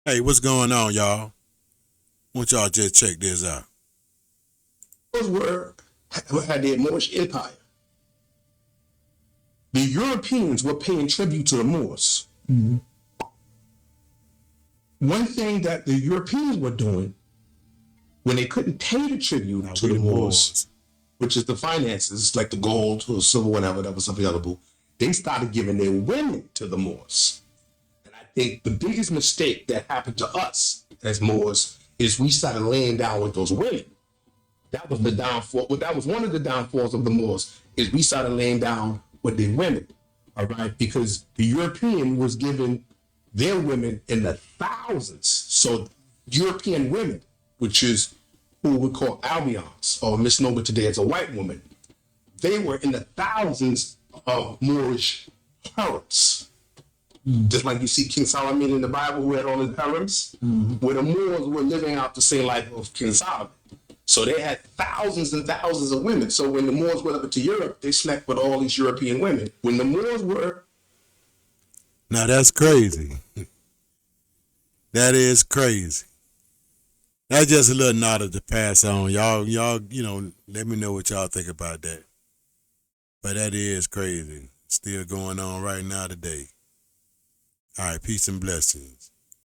Hey, what's going on, y'all? Want y'all just check this out. Those were had the Moorish Empire. The Europeans were paying tribute to the Moors. One thing that the Europeans were doing when they couldn't pay the tribute Now, to we the the Moors, Moors. which is the finances, like the gold or silver, whatever that was available, they started giving their women to the Moors. And I think the biggest mistake that happened to us as Moors is we started laying down with those women. That was the downfall. Well, that was one of the downfalls of the Moors is we started laying down with the women. All right, because the European was giving their women in the thousands. So European women, which is who we call Albions or misnomer today as a white woman, they were in the thousands of Moorish harems. Just like you see King Solomon in the Bible who had all his harems, where the Moors were living out the same life of King Solomon. So they had thousands and thousands of women. So when the Moors went over to Europe, they slept with all these European women. When the Moors were Now that's crazy. That is crazy. That's just a little nod to pass on. Y'all, let me know what y'all think about that. But that is crazy. Still going on right now today. All right, peace and blessings.